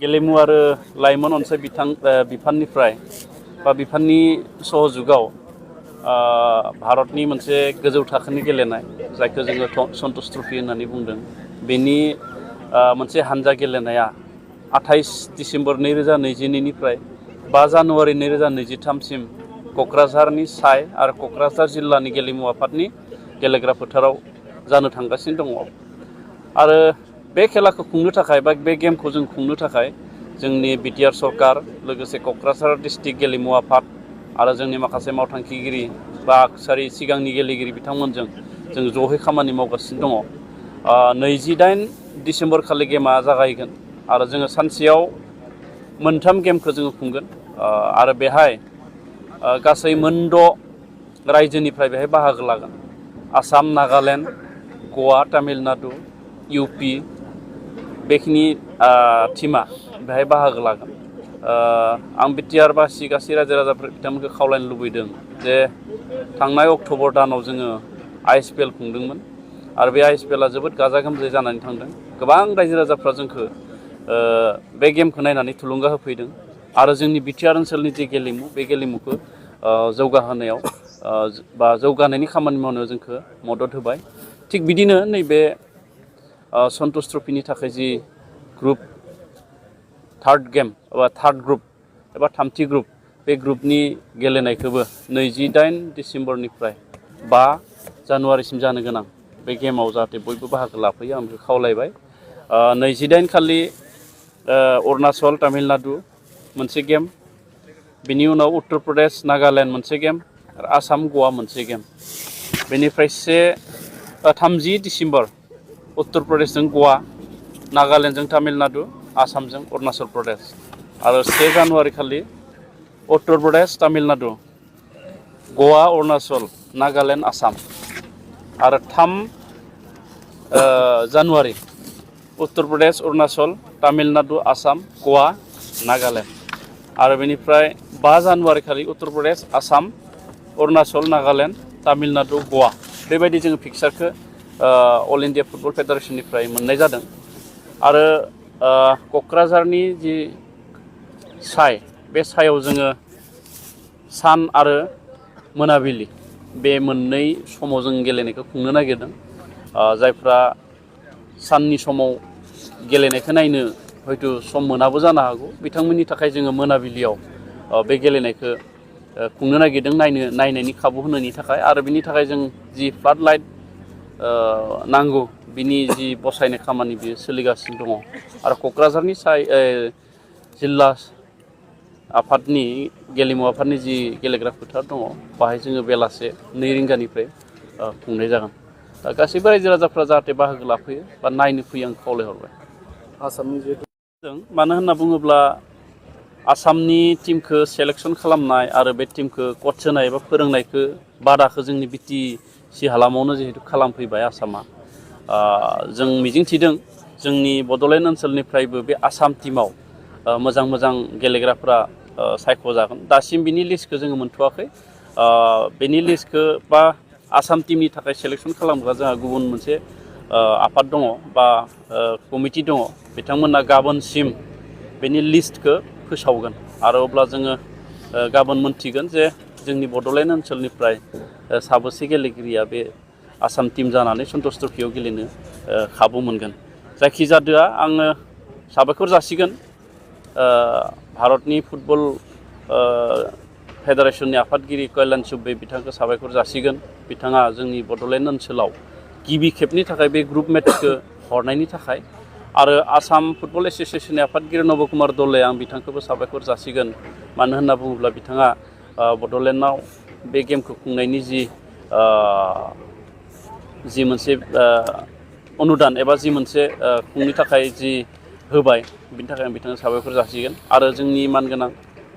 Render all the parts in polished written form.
गेलेमु आरो लाइमोन अनसाय बिफाननिफ्राय बा बिफाननि सहजुगाव भारतनि मोनसे गोजौ थाखोनि गेलेनाय जायखौ जोङो सन्तोष ट्रफी होननानै बुंदों बेनि मोनसे हानजा गेलेनाया 28 डिसेम्बर 2022 निफ्राय 5 जानुवारि 2023 सिम क'क्राझारनि साय आरो क'क्राझार जिल्लानि गेलेमु आफादनि गेलेग्रा फोथाराव जानो थांगासिनो दङ आरो बे खेलाखौ खुंनो थाखाय बा बे गेमखौ जों खुंनो थाखाय जोंनि बिटिआर सरकार लोगोसे क'क्राझार डिस्ट्रिक्ट गेलेमु आफाद आरो जोंनि माखासे मावथांखिगिरि बा सिगांनि गेलेगिरि बिथांमोनजों जों ज'है खामानि मावगासिनो दङ 28 डिसेम्बर खालि गेमा जागायगोन आरो जोङो सानसेयाव मोनथाम गेमखौ जोङो खुंगोन आरो बेहाय गासै मोनद' रायजोनिफ्राय बेहाय बाहागो लागोन आसाम नागालेण्ड गवा तामिलनाडु इउपि बेखिनि टीमा बेहाय बाहागो लागोन आं बिटिआर बासि गासै रायजो राजाफोर बिथांमोनखौ खावलायनो लुबैदों जे थांनाय अक्ट'बर दानाव जोङो ISPL खुंदोंमोन आरो बे ISPLआ जोबोद गाजा गोमजायै जानानै थांदों गोबां रायजो राजाफ्रा जोंखौ बे गेमखौ नायनानै थुलुंगा होफैदों आरो जोंनि बिटिआर ओनसोलनि जे गेलेमु बे गेलेमुखौ जौगाहोनायाव बा जौगानायनि खामानि मावनायाव जोंखौ मदद होबाय थिग बिदिनो नैबे सन्तोष ट्रफीनि थाखाय जि ग्रुप थार्ड गेम एबा थार्ड ग्रुप एबा थामथि ग्रुप बे ग्रुपनि गेलेनायखौबो 28 डिसेम्बरनिफ्राय 5 जानुवारिसिम जानो गोनां बे गेमाव जाहाथे बयबो बाहागो लाफैयो आं बेखौ खावलायबाय 28 खालि अरुणाचल तामिलनाडु मोनसे गेम बेनि उनाव उत्तर प्रदेश नागालेण्ड मोनसे गेम आरो आसाम गवा मोनसे गेम बेनिफ्राय 30 डिसेम्बर उत्तर प्रदेशजों गवा नागालेण्डजों तामिलनाडु आसामजों अरुणाचल प्रदेश आरो 1 जानुवारि खालि उत्तर प्रदेश तामिलनाडु गवा अरुणाचल नागालेण्ड आसाम आरो 3 जानुवारि उत्तर प्रदेश अरुणाचल तामिलनाडु आसाम गवा नागालेण्ड आरो बेनिफ्राय 5 जानुवारि खालि उत्तर प्रदेश आसाम अरुणाचल नागालेण्ड तामिलनाडु गवा बेबायदि जोङो फिक्सारखौ अल इन्डिया फुटबल फेडारेशननिफ्राय मोननाय जादों आरो क'क्राझारनि जि साय बे सायाव जोङो सान आरो मोनाबिलि बे मोननै समाव जों गेलेनायखौ खुंनो नागिरदों जायफ्रा साननि समाव गेलेनायखौ नायनो हयथ' सम मोनाबो जानो हागौ बिथांमोननि थाखाय जोङो मोनाबिलियाव बे गेलेनायखौ खुंनो नागिरदों नायनायनि खाबु होनायनि थाखाय आरो बिनि थाखाय जों जि फ्लाड लाइट नांगौ बिनि जि बसायनाय खामानि बियो सोलिगासिनो दङ आरो क'क्राझारनि जिल्ला आफादनि गेलेमु आफादनि जि गेलेग्रा फोथार दङ बाहाय जोङो बेलासे 2 रिंगानिफ्राय खुंनाय जागोन दा गासैबो रायजो राजाफ्रा जाहाथे बाहागो लाफैयो बा नायनो फैयो आं खावलायहरबाय आसामनि जिहेतु मानो होनना बुङोब्ला आसामनि टीमखौ सेलेक्सन खालामनाय आरो बे टीमखौ कच होनाय एबा फोरोंनायखौ बादाखौ जोंनि BTC हालामावनो जिहेतु खालामफैबाय आसामा जों मिजिंथिदों जोंनि बड'लेण्ड ओनसोलनिफ्रायबो बे आसाम टीमाव मोजां मोजां गेलेग्राफ्रा सायख'जागोन दासिम बिनि लिस्टखौ जोङो मोनथ'वाखै बेनि लिस्टखौ बा आसाम टीमनि थाखाय सेलेक्सन खालामग्रा जोंहा गुबुन मोनसे आफाद दङ बा कमिटि दङ बिथांमोना गाबोनसिम बेनि लिस्टखौ फोसावगोन आरो अब्ला जोङो गाबोन मोनथिगोन जे जोंनि बड'लेण्ड ओनसोलनिफ्राय साबेसे गेलेगिरिया बे आसाम टीम जानानै सन्तोष ट्रफीयाव गेलेनो खाबु मोनगोन जायखिजाया आङो साबायखर जासिगोन भारतनि फुटबल फेडारेशननि आफादगिरि कल्याण चुब्बे बिथांखौ साबायखर जासिगोन बिथाङा जोंनि बड'लेण्ड ओनसोलाव गिबि खेबनि थाखाय बे ग्रुप मेचखौ हरनायनि थाखाय आरो आसाम फुटबल एस'सिएशननि आफादगिरि नब कुमार दले आं बिथांखौबो साबायखर जासिगोन मानो होनना बुङोब्ला बिथाङा बड'लेण्डआव बे गेमखौ खुंनायनि जि मोनसे अनुदान एबा जि मोनसे खुंनो थाखाय जि होबाय बिनि थाखाय आं बिथांनो साबायखर जासिगोन आरो जोंनि मानगोनां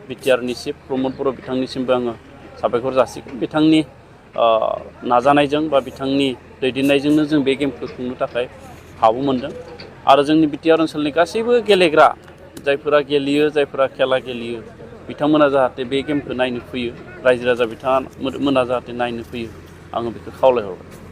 बिटिआरनि चिफ प्रमद बर' बिथांनिसिमबो आङो साबायखर जासिगोन बिथांनि नाजानायजों बा बिथांनि दैदेननायजोंनो जों बे गेमखौ खुंनो थाखाय खाबु मोनदों आरो जोंनि बिटिआर ओनसोलनि गासैबो गेलेग्रा जायफोरा गेलेयो जायफोरा खेला गेलेयो बिथांमोना जाहाथे बे गेमखौ नायनो फैयो रायजो राजा बिथांमोना जाहाथे नायनो फैयो आङो बेखौ खावलायहरबाय